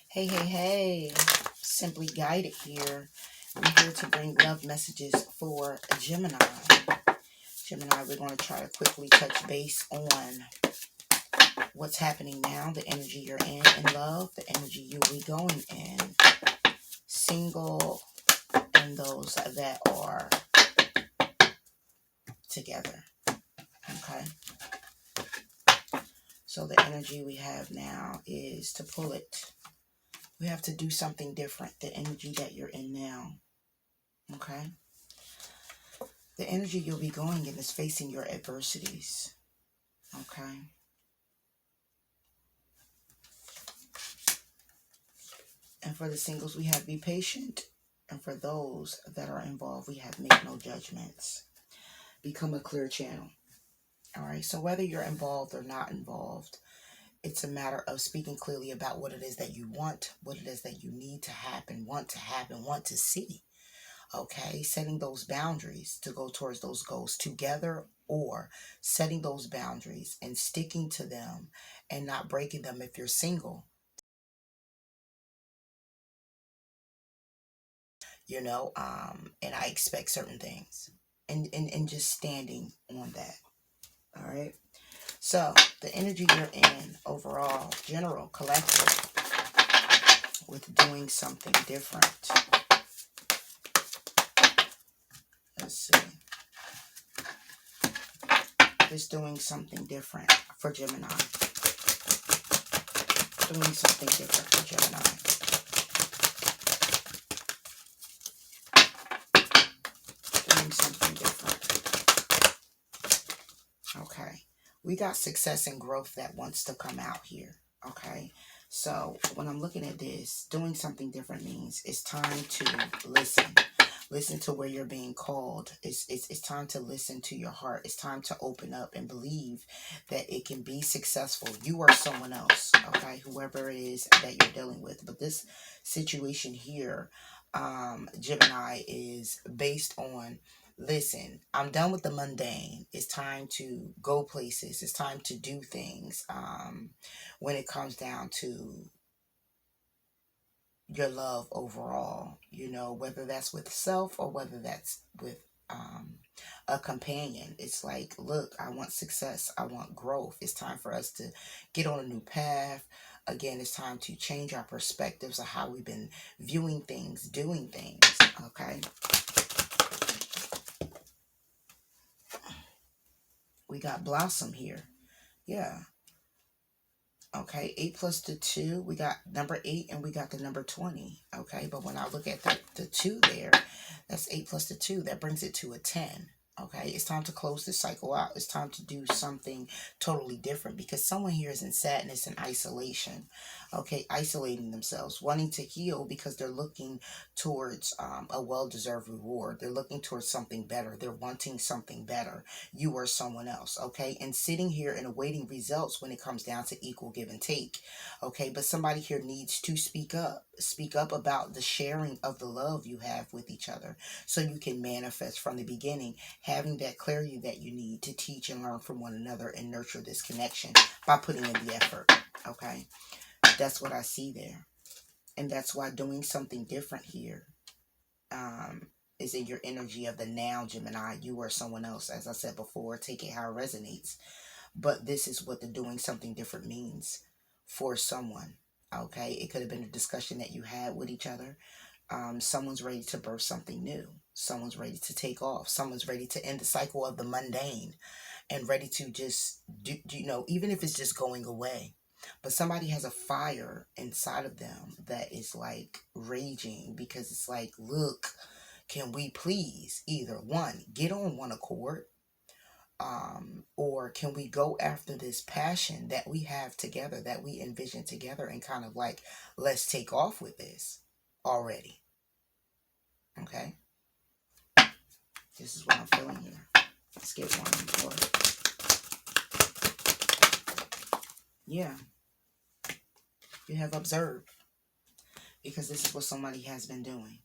Hey, hey, hey. Simply Guided here. We're here to bring love messages for Gemini. Gemini, we're going to try to quickly touch base on what's happening now, the energy you're in love, the energy you'll be going in, single, and those that are together. Okay? So the energy we have now is to pull it. We have to do something different, the energy that you're in now. Okay? The energy you'll be going in is facing your adversities. Okay. And for the singles, we have be patient. And for those that are involved, we have make no judgments. Become a clear channel. All right. So whether you're involved or not involved, it's a matter of speaking clearly about what it is that you want, what it is that you need to happen, want to see. Okay. Setting those boundaries to go towards those goals together, or setting those boundaries and sticking to them and not breaking them if you're single. And I expect certain things, and just standing on that. All right. So the energy you're in overall, general, collective, with doing something different. Let's see. Is doing something different for Gemini. Doing something different for Gemini. Doing something different. Okay. We got success and growth that wants to come out here. Okay. So when I'm looking at this, doing something different means it's time to listen. Listen to where you're being called. It's time to listen to your heart. It's time to open up and believe that it can be successful. You are someone else, okay? Whoever it is that you're dealing with. But this situation here, Gemini, is based on, listen, I'm done with the mundane. It's time to go places. It's time to do things. When it comes down to your love overall, whether that's with self or whether that's with a companion. It's like, look, I want success. I want growth. It's time for us to get on a new path. Again, it's time to change our perspectives of how we've been viewing things, doing things. Okay. We got Blossom here. Yeah. Okay, 8 plus the 2, we got number 8 and we got the number 20. Okay, but when I look at the 2 there, that's 8 plus the 2. That brings it to a 10. Okay, it's time to close this cycle out. It's time to do something totally different because someone here is in sadness and isolation. Okay, isolating themselves, wanting to heal because they're looking towards a well-deserved reward. They're looking towards something better. They're wanting something better. You or someone else. Okay, and sitting here and awaiting results when it comes down to equal give and take. Okay, but somebody here needs to speak up. Speak up about the sharing of the love you have with each other so you can manifest from the beginning, having that clarity that you need to teach and learn from one another and nurture this connection by putting in the effort. Okay, that's what I see there. And that's why doing something different here is in your energy of the now, Gemini. You or someone else. As I said before, take it how it resonates. But this is what the doing something different means for someone. Okay, it could have been a discussion that you had with each other. Someone's ready to birth something new. Someone's ready to take off. Someone's ready to end the cycle of the mundane and ready to just do, even if it's just going away. But somebody has a fire inside of them that is like raging because it's like, look, can we please either one, get on one accord, or can we go after this passion that we have together, that we envision together, and kind of like, let's take off with this already. Okay, this is what I'm feeling here. Let's get one more. Yeah, you have observed, because this is what somebody has been doing.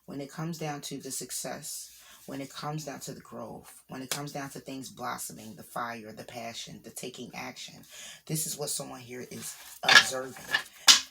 When it comes down to the success, when it comes down to the growth, when it comes down to things blossoming, the fire, the passion, the taking action, this is what someone here is observing.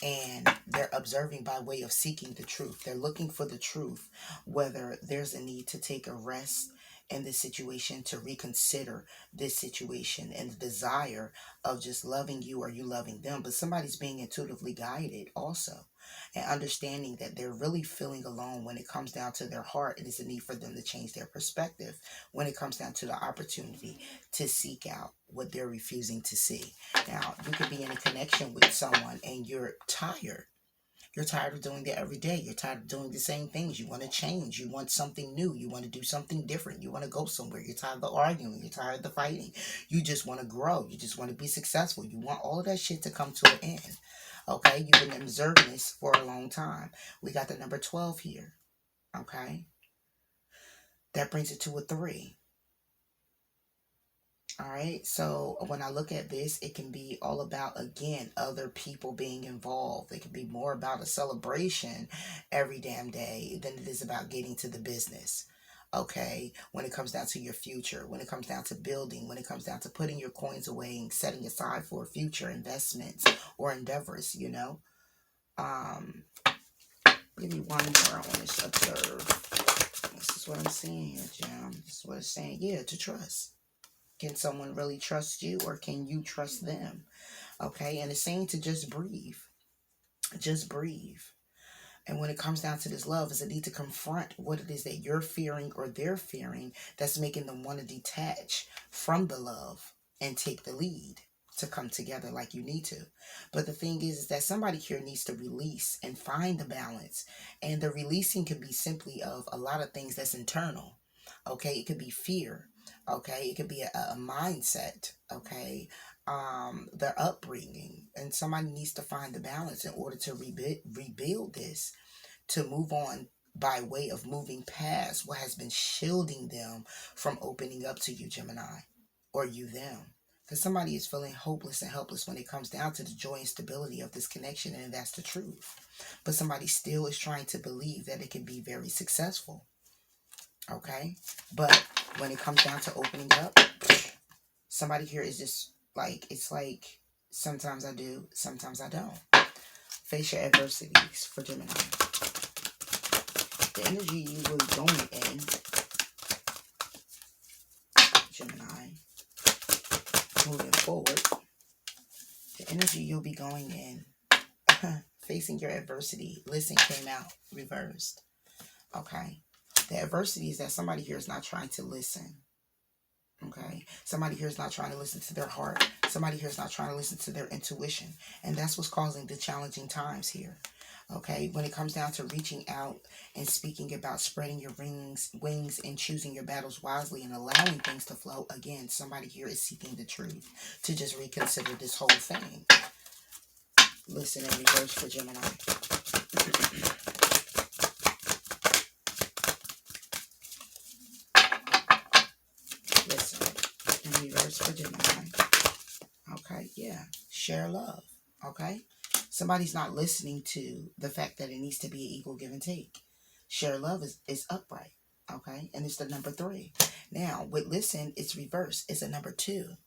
and they're observing by way of seeking the truth. They're looking for the truth, whether there's a need to take a rest in this situation, to reconsider this situation, and the desire of just loving you or you loving them. But somebody's being intuitively guided also, and understanding that they're really feeling alone when it comes down to their heart. It is a need for them to change their perspective when it comes down to the opportunity to seek out what they're refusing to see. Now, you could be in a connection with someone and you're tired. You're tired of doing it every day. You're tired of doing the same things. You want to change. You want something new. You want to do something different. You want to go somewhere. You're tired of the arguing. You're tired of the fighting. You just want to grow. You just want to be successful. You want all of that shit to come to an end. Okay? You've been observing this for a long time. We got the number 12 here. Okay? That brings it to a 3. All right. So when I look at this, it can be all about, again, other people being involved. It can be more about a celebration every damn day than it is about getting to the business. Okay. When it comes down to your future, when it comes down to building, when it comes down to putting your coins away and setting aside for future investments or endeavors, you know. Um, Give me one more. I want to observe. This is what I'm seeing here, Jam. This is what it's saying. Yeah, to trust. Can someone really trust you, or can you trust them? Okay, and it's saying to just breathe. Just breathe. And when it comes down to this love, is a need to confront what it is that you're fearing or they're fearing that's making them want to detach from the love and take the lead to come together like you need to. But the thing is that somebody here needs to release and find the balance. And the releasing can be simply of a lot of things that's internal. Okay, it could be fear. Okay, it could be a mindset. Okay, their upbringing, and somebody needs to find the balance in order to rebuild this, to move on by way of moving past what has been shielding them from opening up to you, Gemini, or you them. Because somebody is feeling hopeless and helpless when it comes down to the joy and stability of this connection, and that's the truth. But somebody still is trying to believe that it can be very successful. Okay? But when it comes down to opening up, somebody here is just like, it's like, sometimes I do, sometimes I don't. Face your adversities for Gemini. The energy you will be going in, Gemini, moving forward, the energy you'll be going in, facing your adversity. Listen came out reversed. Okay. The adversity is that somebody here is not trying to listen. Okay. Somebody here is not trying to listen to their heart. Somebody here is not trying to listen to their intuition. And that's what's causing the challenging times here. Okay, when it comes down to reaching out and speaking about spreading your wings and choosing your battles wisely and allowing things to flow, again, somebody here is seeking the truth to just reconsider this whole thing. Listen in reverse for Gemini. Listen in reverse for Gemini. Okay, yeah. Share love. Okay? Somebody's not listening to the fact that it needs to be an equal give and take. Share love is upright. Okay? And it's the number 3. Now, with listen, it's reverse. It's a number 2.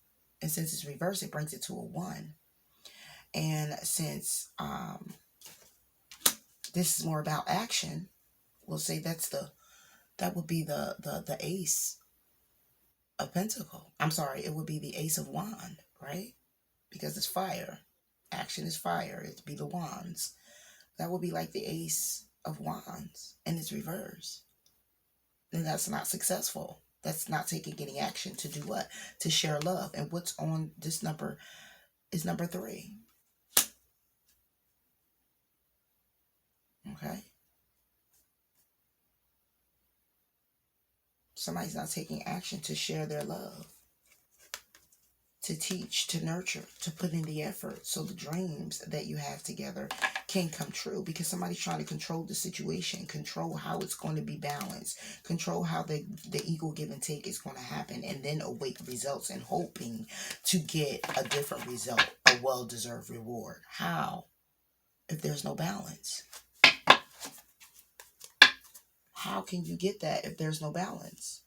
And since it's reverse, it brings it to a 1. And since this is more about action, we'll say that would be the ace of pentacle. I'm sorry, it would be the ace of wand, right? Because it's fire. Action is fire. It'd be the wands. That would be like the ace of wands, and it's reverse. And that's not successful. That's not taking any action to do what? To share love. And what's on this number is number 3. Okay? Somebody's not taking action to share their love, to teach, to nurture, to put in the effort so the dreams that you have together can come true, because somebody's trying to control the situation, control how it's going to be balanced, control how the equal give and take is going to happen, and then await results and hoping to get a different result, a well-deserved reward. How? If there's no balance. How can you get that if there's no balance?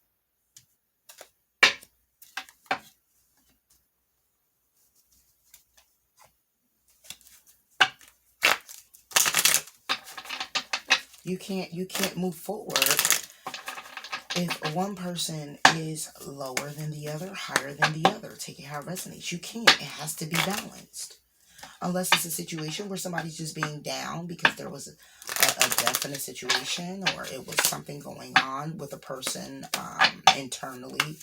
You can't move forward if one person is lower than the other, higher than the other. Take it how it resonates. You can't. It has to be balanced. Unless it's a situation where somebody's just being down because there was a death in a situation, or it was something going on with a person internally,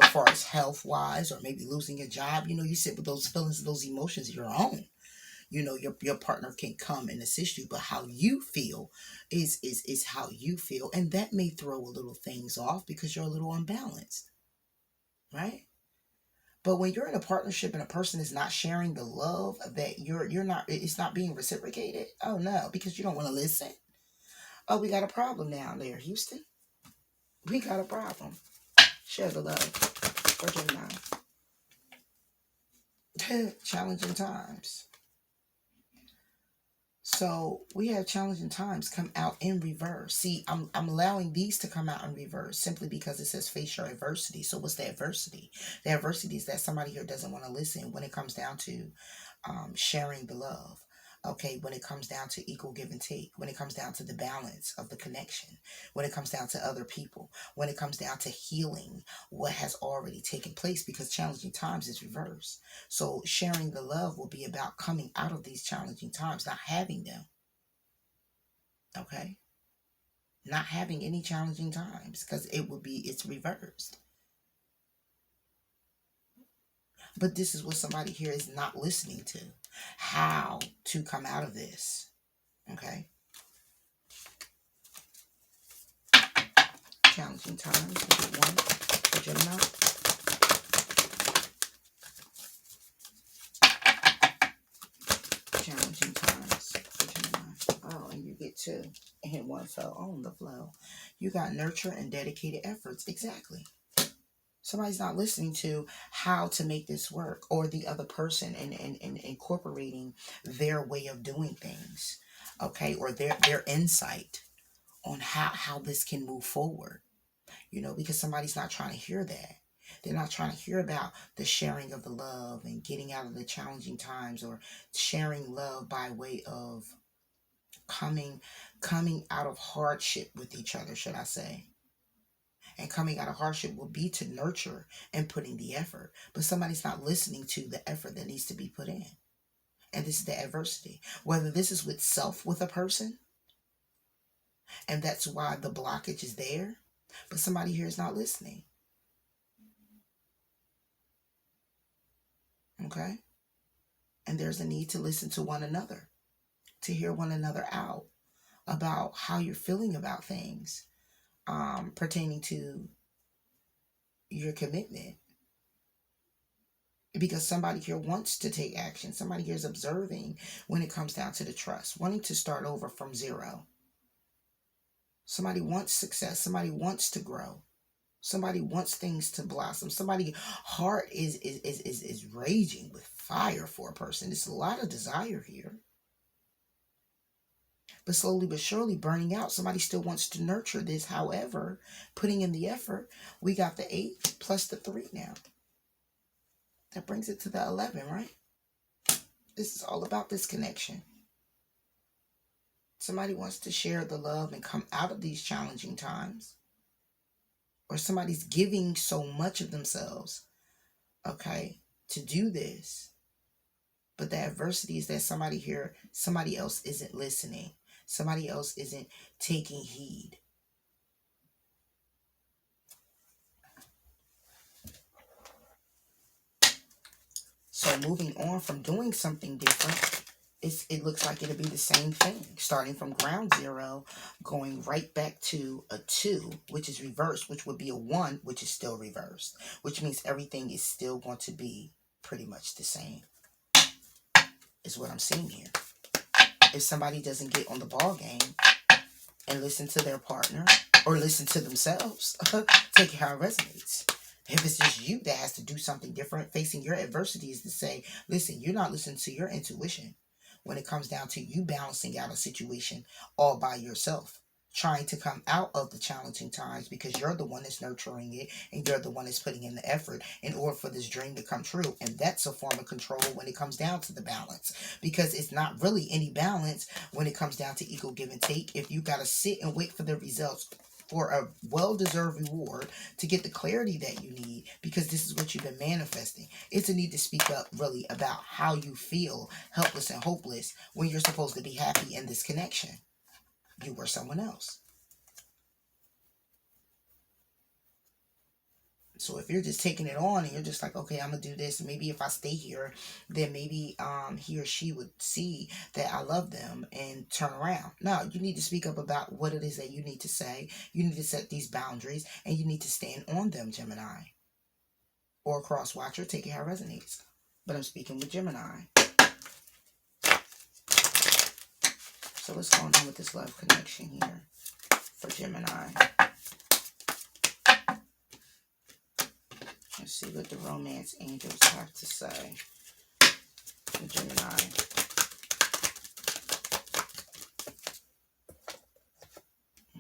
far as health wise, or maybe losing a job. You sit with those feelings, those emotions of your own. Your partner can come and assist you, but how you feel is how you feel, and that may throw a little things off because you're a little unbalanced, right? But when you're in a partnership and a person is not sharing the love that you're not, it's not being reciprocated. Oh no, because you don't want to listen. Oh, we got a problem down there, Houston. We got a problem. Share the love for Gemini. Challenging times. So we have challenging times come out in reverse. See, I'm allowing these to come out in reverse simply because it says face your adversity. So what's the adversity? The adversity is that somebody here doesn't want to listen when it comes down to sharing the love. Okay, when it comes down to equal give and take, when it comes down to the balance of the connection, when it comes down to other people, when it comes down to healing what has already taken place, because challenging times is reverse. So sharing the love will be about coming out of these challenging times, not having them. Okay, not having any challenging times, because it's reversed. But this is what somebody here is not listening to, how to come out of this. Okay, challenging times. One for Gemini. Challenging times for Gemini. Oh, and you get two. And one fell on the flow. You got nurture and dedicated efforts. Exactly. Somebody's not listening to how to make this work, or the other person, and incorporating their way of doing things. Okay, or their insight on how this can move forward. Because somebody's not trying to hear that. They're not trying to hear about the sharing of the love and getting out of the challenging times, or sharing love by way of coming out of hardship with each other, should I say. And coming out of hardship will be to nurture and putting the effort. But somebody's not listening to the effort that needs to be put in. And this is the adversity. Whether this is with self with a person, and that's why the blockage is there, but somebody here is not listening. Okay? And there's a need to listen to one another, to hear one another out about how you're feeling about things pertaining to your commitment. Because somebody here wants to take action. Somebody here is observing when it comes down to the trust, wanting to start over from zero. Somebody wants success. Somebody wants to grow. Somebody wants things to blossom. Somebody's heart is raging with fire for a person. There's a lot of desire here. But slowly but surely burning out. Somebody still wants to nurture this. However, putting in the effort, we got the 8 plus the 3 now. That brings it to the 11, right? This is all about this connection. Somebody wants to share the love and come out of these challenging times. Or somebody's giving so much of themselves, okay, to do this. But the adversity is that somebody else isn't listening. Somebody else isn't taking heed. So moving on from doing something different, it looks like it'll be the same thing. Starting from ground zero, going right back to a 2, which is reversed, which would be a 1, which is still reversed. Which means everything is still going to be pretty much the same, is what I'm seeing here. If somebody doesn't get on the ball game and listen to their partner, or listen to themselves, take it how it resonates. If it's just you that has to do something different, facing your adversity is to say, listen, you're not listening to your intuition when it comes down to you balancing out a situation all by yourself. trying to come out of the challenging times because you're the one that's nurturing it and you're the one that's putting in the effort in order for this dream to come true. And that's a form of control when it comes down to the balance, because it's not really any balance when it comes down to equal give and take. If you got to sit and wait for the results for a well-deserved reward to get the clarity that you need, because this is what you've been manifesting. It's a need to speak up really about how you feel helpless and hopeless when you're supposed to be happy in this connection. You were someone else. So if you're just taking it on and you're just like, okay, I'm gonna do this, maybe if I stay here, then maybe he or she would see that I love them and turn around. No, you need to speak up about what it is that you need to say. You need to set these boundaries and you need to stand on them, Gemini. Or cross watcher, take it how it resonates. But I'm speaking with Gemini. So what's going on with this love connection here for Gemini? Let's see what the romance angels have to say for Gemini.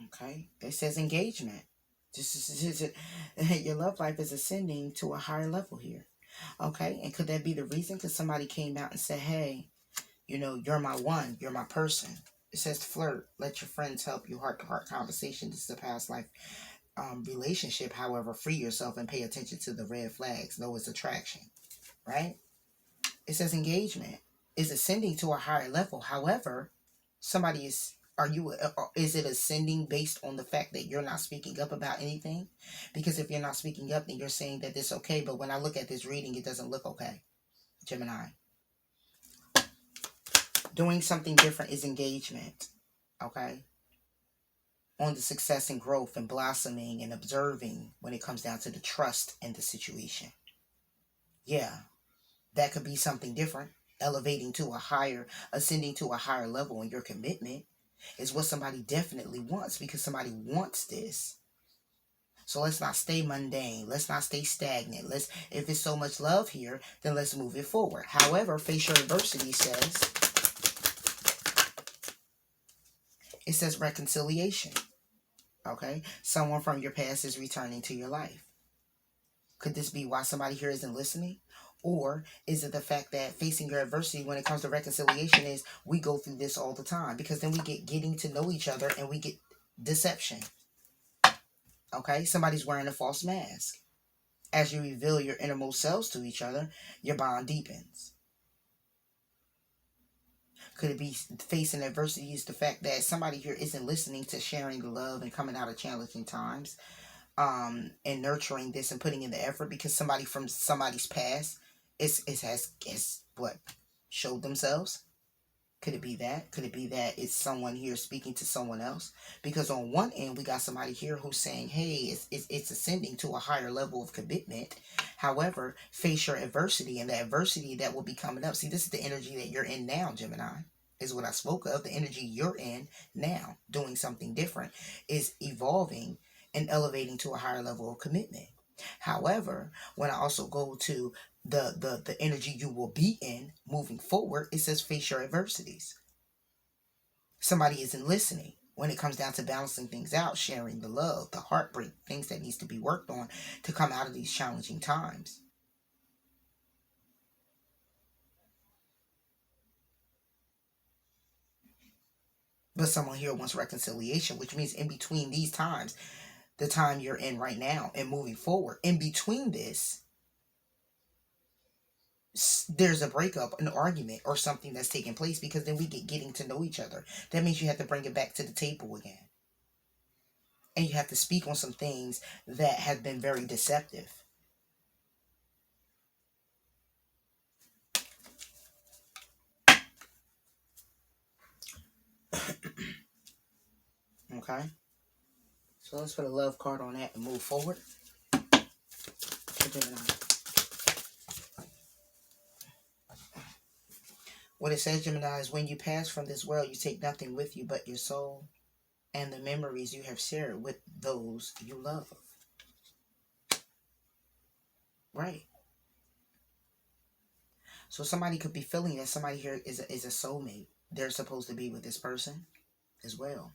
Okay, it says engagement. This is your love life is ascending to a higher level here. Okay, and could that be the reason? Because somebody came out and said, hey, you know, you're my one, you're my person. It says flirt, let your friends help you, heart-to-heart conversation. This is a past life relationship. However, free yourself and pay attention to the red flags. Know its attraction, right? It says engagement is ascending to a higher level. However, somebody is, is it ascending based on the fact that you're not speaking up about anything? Because if you're not speaking up, then you're saying that it's okay. But when I look at this reading, it doesn't look okay, Gemini. Doing something different is engagement, okay? On the success and growth and blossoming and observing when it comes down to the trust in the situation. Yeah, that could be something different. Elevating to a higher, ascending to a higher level in your commitment is what somebody definitely wants, because somebody wants this. So let's not stay mundane. Let's not stay stagnant. If it's so much love here, then let's move it forward. However, face your adversity says, it says reconciliation. Okay? Someone from your past is returning to your life. Could this be why somebody here isn't listening? Or is it the fact that facing your adversity when it comes to reconciliation is we go through this all the time, because then we get getting to know each other and we get deception. Okay? Somebody's wearing a false mask. As you reveal your innermost selves to each other, your bond deepens. Could it be facing adversity is the fact that somebody here isn't listening to sharing the love and coming out of challenging times, and nurturing this and putting in the effort, because somebody from somebody's past has what showed themselves? Could it be that? Could it be that it's someone here speaking to someone else? Because on one end, we got somebody here who's saying, hey, it's ascending to a higher level of commitment. However, face your adversity, and the adversity that will be coming up. See, this is the energy that you're in now, Gemini, is what I spoke of. The energy you're in now, doing something different, is evolving and elevating to a higher level of commitment. However, when I also go to the energy you will be in moving forward, it says face your adversities. Somebody isn't listening when it comes down to balancing things out, sharing the love, the heartbreak, things that needs to be worked on to come out of these challenging times. But someone here wants reconciliation, which means in between these times, the time you're in right now and moving forward, in between this, there's a breakup, an argument, or something that's taking place, because then we get getting to know each other. That means you have to bring it back to the table again. And you have to speak on some things that have been very deceptive. Okay? So let's put a love card on that and move forward. What it says, Gemini, is when you pass from this world, you take nothing with you but your soul and the memories you have shared with those you love. Right. So somebody could be feeling that somebody here is a soulmate. They're supposed to be with this person as well.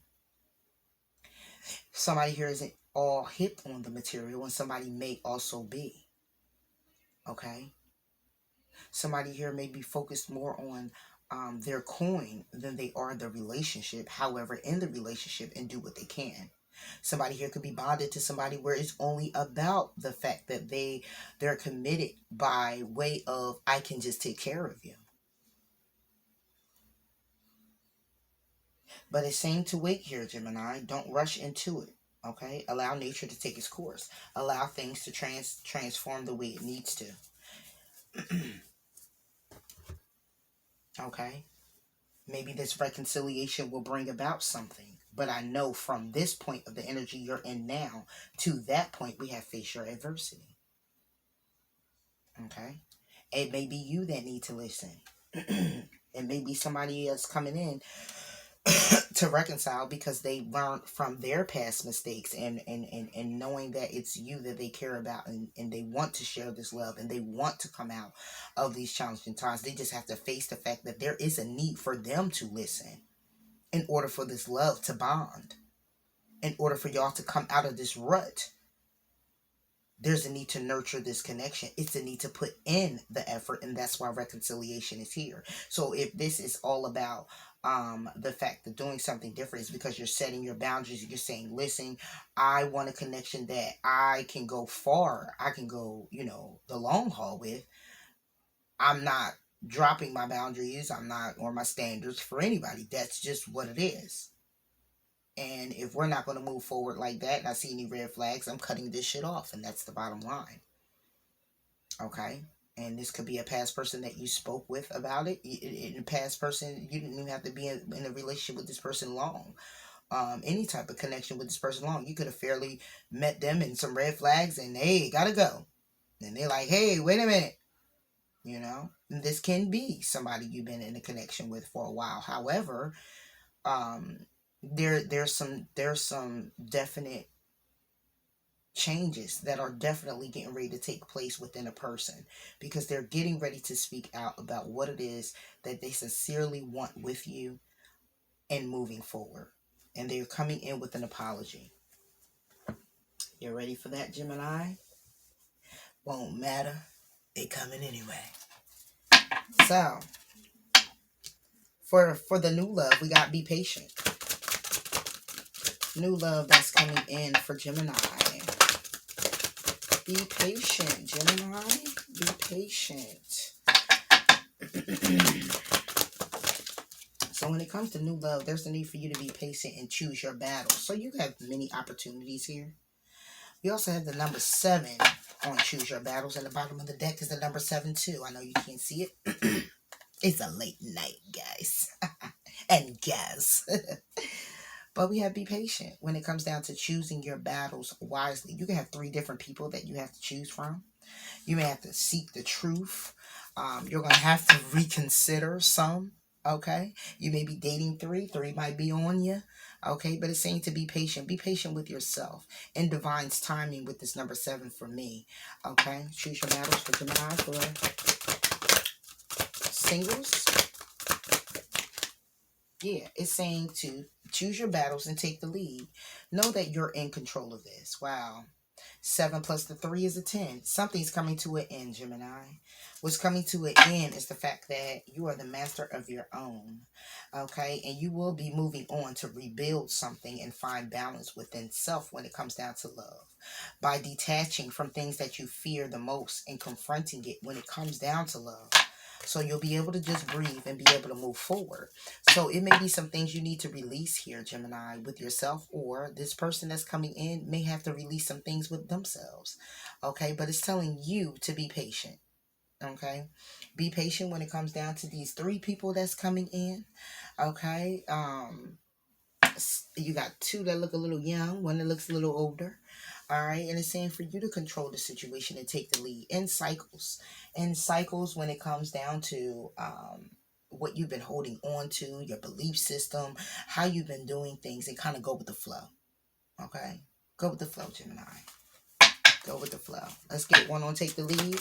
Somebody here isn't all hip on the material, and somebody may also be. Okay? Somebody here may be focused more on their coin than they are the relationship. However, in the relationship, and do what they can. Somebody here could be bonded to somebody where it's only about the fact that they're committed by way of, I can just take care of you. But it's saying to wait here, Gemini. Don't rush into it. Okay? Allow nature to take its course. Allow things to transform the way it needs to. Okay? Maybe this reconciliation will bring about something. But I know from this point of the energy you're in now to that point, we have faced your adversity. Okay? It may be you that need to listen. It may be somebody else coming in to reconcile because they learned from their past mistakes, and knowing that it's you that they care about, and they want to share this love, and they want to come out of these challenging times. They just have to face the fact that there is a need for them to listen in order for this love to bond, in order for y'all to come out of this rut. There's a need to nurture this connection. It's a need to put in the effort, and that's why reconciliation is here. So if this is all about the fact that doing something different is because you're setting your boundaries, you're saying, listen, I want a connection that I can go far, I can go, the long haul with. I'm not dropping my boundaries, I'm not, or my standards for anybody. That's just what it is. And if we're not going to move forward like that, and I see any red flags, I'm cutting this shit off. And that's the bottom line. Okay? And this could be a past person that you spoke with about it. In a past person, you didn't even have to be in a relationship with this person long. Any type of connection with this person long. You could have fairly met them in some red flags and, hey, gotta go. And they're like, hey, wait a minute. And this can be somebody you've been in a connection with for a while. However, there's some definite changes that are definitely getting ready to take place within a person, because they're getting ready to speak out about what it is that they sincerely want with you and moving forward, and they're coming in with an apology. You ready for that, Gemini? Won't matter, they coming anyway. So for the new love, we got be patient. New love that's coming in for Gemini. Be patient, Gemini. Be patient. So when it comes to new love, there's a need for you to be patient and choose your battles. So you have many opportunities here. We also have the number 7 on choose your battles. And the bottom of the deck is the number 7 too. I know you can't see it. It's a late night, guys. And guys. But we have be patient when it comes down to choosing your battles wisely. You can have 3 different people that you have to choose from. You may have to seek the truth. You're going to have to reconsider some. Okay? You may be dating 3. 3 might be on you. Okay? But it's saying to be patient. Be patient with yourself. In divine's timing with this number 7 for me. Okay? Choose your battles for Gemini, for singles. Yeah, it's saying to choose your battles and take the lead. Know that you're in control of this. Wow. 7 plus the 3 is a 10. Something's coming to an end, Gemini. What's coming to an end is the fact that you are the master of your own. Okay? And you will be moving on to rebuild something and find balance within self when it comes down to love. By detaching from things that you fear the most and confronting it when it comes down to love. So you'll be able to just breathe and be able to move forward. So it may be some things you need to release here, Gemini, with yourself, or this person that's coming in may have to release some things with themselves. Okay, but it's telling you to be patient. Okay, be patient when it comes down to these 3 people that's coming in. Okay, you got 2 that look a little young, 1 that looks a little older. All right, and it's saying for you to control the situation and take the lead in cycles. In cycles, when it comes down to what you've been holding on to, your belief system, how you've been doing things, and kind of go with the flow. Okay, go with the flow, Gemini. Go with the flow. Let's get one on take the lead.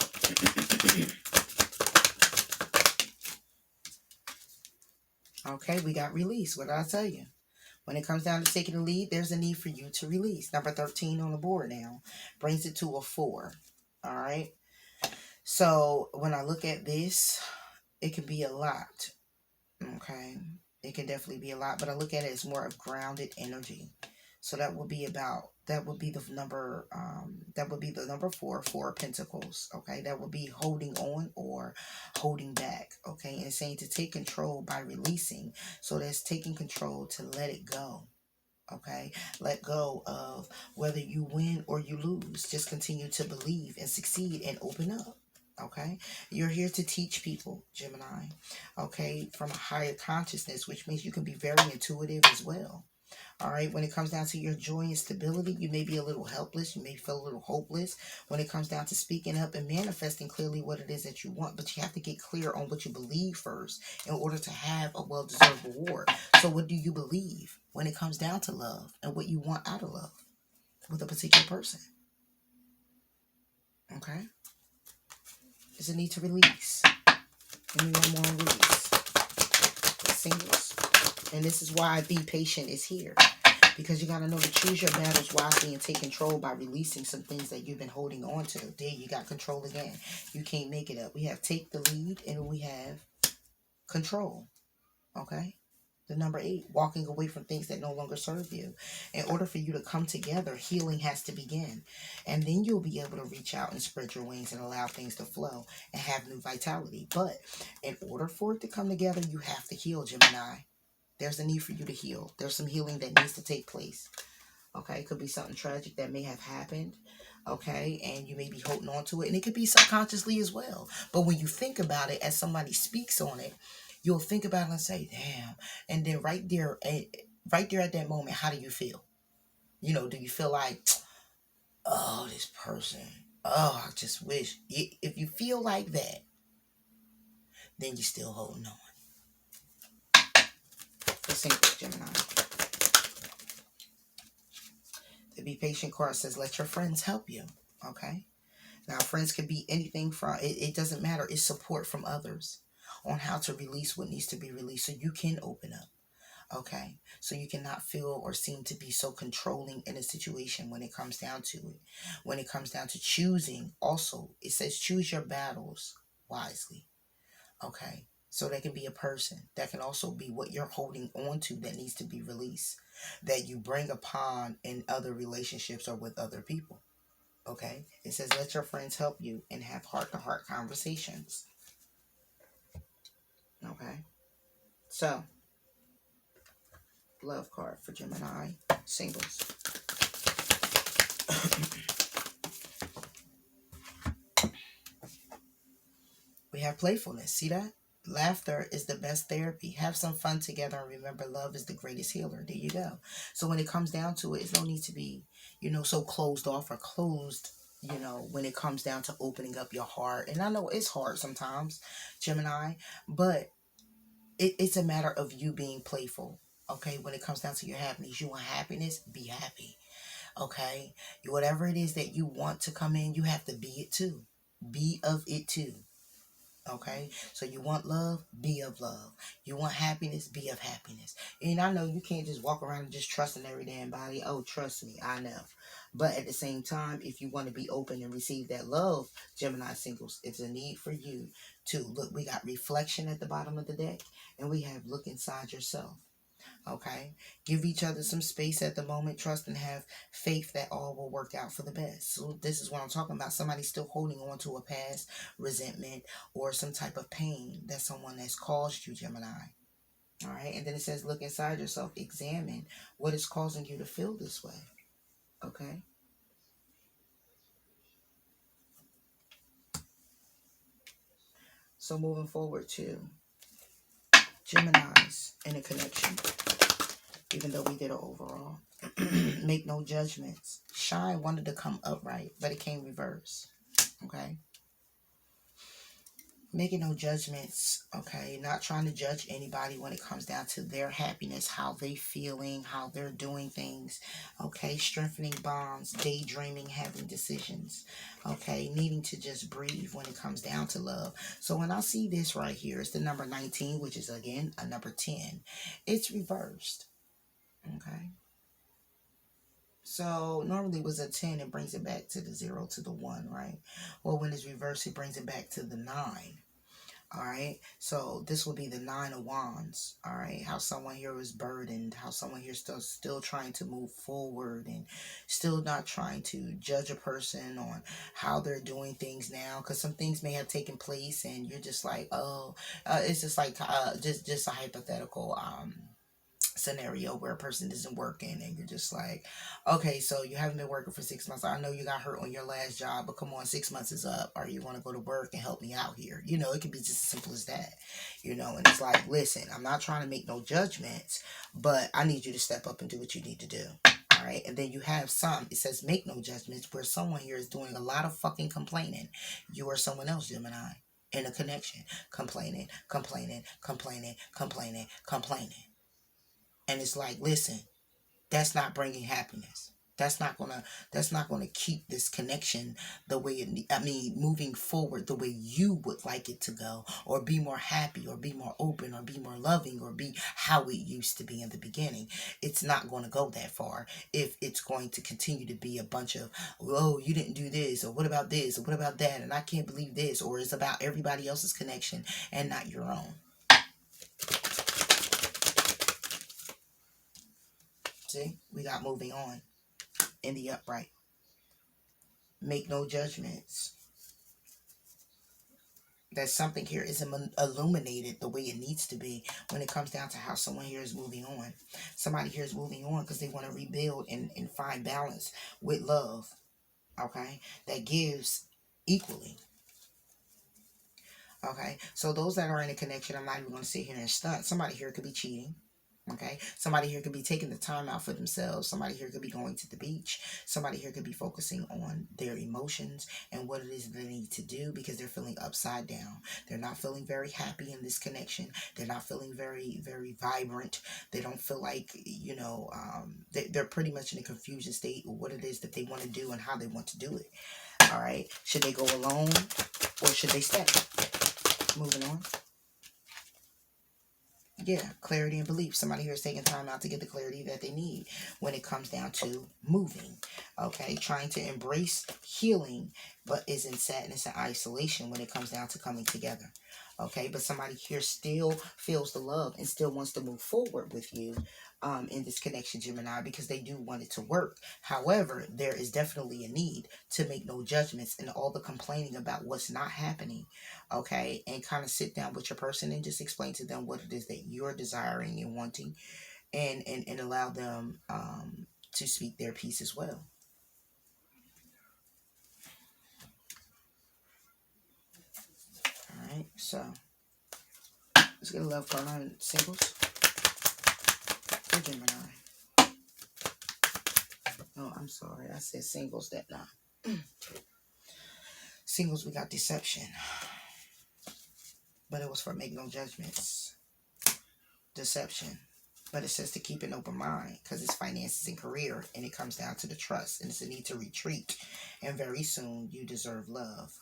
Okay, we got release. What did I tell you? When it comes down to taking the lead, there's a need for you to release. Number 13 on the board now brings it to a 4. All right. So when I look at this, it can be a lot. Okay. It can definitely be a lot, but I look at it as more of grounded energy. So that would be the number 4, 4 of Pentacles. Okay. That would be holding on or holding back. Okay. And saying to take control by releasing. So that's taking control to let it go. Okay, let go of whether you win or you lose. Just continue to believe and succeed and open up. Okay, you're here to teach people, Gemini. Okay, from a higher consciousness, which means you can be very intuitive as well. All right, when it comes down to your joy and stability, you may be a little helpless. You may feel a little hopeless when it comes down to speaking up and manifesting clearly what it is that you want. But you have to get clear on what you believe first in order to have a well-deserved reward. So what do you believe when it comes down to love and what you want out of love with a particular person? Okay, there's a need to release. Anyone want to release? Singles. And this is why Be Patient is here. Because you got to know to choose your battles wisely and take control by releasing some things that you've been holding on to. There, you got control again. You can't make it up. We have take the lead and we have control. Okay? The number 8, walking away from things that no longer serve you. In order for you to come together, healing has to begin. And then you'll be able to reach out and spread your wings and allow things to flow and have new vitality. But in order for it to come together, you have to heal, Gemini. There's a need for you to heal. There's some healing that needs to take place. Okay, it could be something tragic that may have happened. Okay, and you may be holding on to it, and it could be subconsciously as well. But when you think about it, as somebody speaks on it, you'll think about it and say, "Damn!" And then right there at that moment, how do you feel? You know, do you feel like, "Oh, this person. Oh, I just wish." If you feel like that, then you're still holding on. The single Gemini. The Be Patient card says, let your friends help you. Okay. Now, friends can be anything from, it doesn't matter. It's support from others on how to release what needs to be released so you can open up. Okay. So you cannot feel or seem to be so controlling in a situation when it comes down to it. When it comes down to choosing, also, it says choose your battles wisely. Okay. So that can be a person. That can also be what you're holding on to that needs to be released. That you bring upon in other relationships or with other people. Okay? It says let your friends help you and have heart-to-heart conversations. Okay? So, love card for Gemini singles. We have playfulness. See that? Laughter is the best therapy. Have some fun together and remember love is the greatest healer. There you go. So when it comes down to it, it's no need to be, so closed off or closed, when it comes down to opening up your heart. And I know it's hard sometimes, Gemini, but it's a matter of you being playful. Okay, when it comes down to your happiness, you want happiness, be happy. Okay, whatever it is that you want to come in, you have to be it too. Be of it too. Okay, so you want love, be of love. You want happiness, be of happiness. And I know you can't just walk around and just trusting every damn body. Oh, trust me, I know. But at the same time, if you want to be open and receive that love, Gemini singles, it's a need for you to look. We got reflection at the bottom of the deck, and we have look inside yourself. Okay, give each other some space at the moment. Trust and have faith that all will work out for the best. So this is what I'm talking about. Somebody still holding on to a past resentment or some type of pain that someone has caused you, Gemini. All right, and then it says look inside yourself. Examine what is causing you to feel this way. Okay. So moving forward to Geminis in a connection, even though we did an overall. Make no judgments. Shine wanted to come upright, but it came reverse. Okay. Making no judgments. Okay. Not trying to judge anybody when it comes down to their happiness, how they feeling, how they're doing things. Okay. Strengthening bonds, daydreaming, having decisions. Okay. Needing to just breathe when it comes down to love. So when I see this right here, it's the number 19, which is again a number 10. It's reversed. Okay. So normally it was a 10, it brings it back to the 0 to the 1, right? Well, when it's reversed, it brings it back to the 9. All right, so this will be the 9 of Wands. All right, how someone here is burdened, how someone here still trying to move forward and still not trying to judge a person on how they're doing things now, because some things may have taken place and you're just like, oh, it's just like just a hypothetical scenario where a person isn't working and you're just like, okay, so you haven't been working for 6 months. I know you got hurt on your last job, but come on, 6 months is up. Are you want to go to work and help me out here? You know, it can be just as simple as that, you know. And it's like, listen, I'm not trying to make no judgments, but I need you to step up and do what you need to do. All right. And then you have some, it says make no judgments, where someone here is doing a lot of fucking complaining. You or someone else, Gemini, in a connection, complaining, complaining, complaining, complaining, complaining. And it's like, listen, that's not bringing happiness. That's not gonna keep this connection the way moving forward the way you would like it to go, or be more happy, or be more open, or be more loving, or be how it used to be in the beginning. It's not going to go that far if it's going to continue to be a bunch of, oh, you didn't do this, or what about this, or what about that, and I can't believe this, or it's about everybody else's connection and not your own. See, we got moving on in the upright. Make no judgments. That something here is illuminated the way it needs to be when it comes down to how someone here is moving on. Somebody here is moving on because they want to rebuild and find balance with love. Okay? That gives equally. Okay? So those that are in a connection, I'm not even going to sit here and stunt. Somebody here could be cheating. Okay, somebody here could be taking the time out for themselves. Somebody here could be going to the beach. Somebody here could be focusing on their emotions and what it is they need to do, because they're feeling upside down. They're not feeling very happy in this connection. They're not feeling very, very vibrant. They don't feel like, you know, they're pretty much in a confusion state of what it is that they want to do and how they want to do it. All right, should they go alone or should they stay? Moving on. Yeah, clarity and belief. Somebody here is taking time out to get the clarity that they need when it comes down to moving. Okay, trying to embrace healing, but is in sadness and isolation when it comes down to coming together. Okay, but somebody here still feels the love and still wants to move forward with you in this connection, Gemini, because they do want it to work. However, there is definitely a need to make no judgments and all the complaining about what's not happening. Okay, and kind of sit down with your person and just explain to them what it is that you're desiring and wanting, and allow them to speak their piece as well. All right, so let's get a love card on singles for Gemini. Oh, I'm sorry, I said singles that night. Singles, we got deception, but it was for make no judgments. Deception, but it says to keep an open mind because it's finances and career, and it comes down to the trust, and it's a need to retreat, and very soon you deserve love.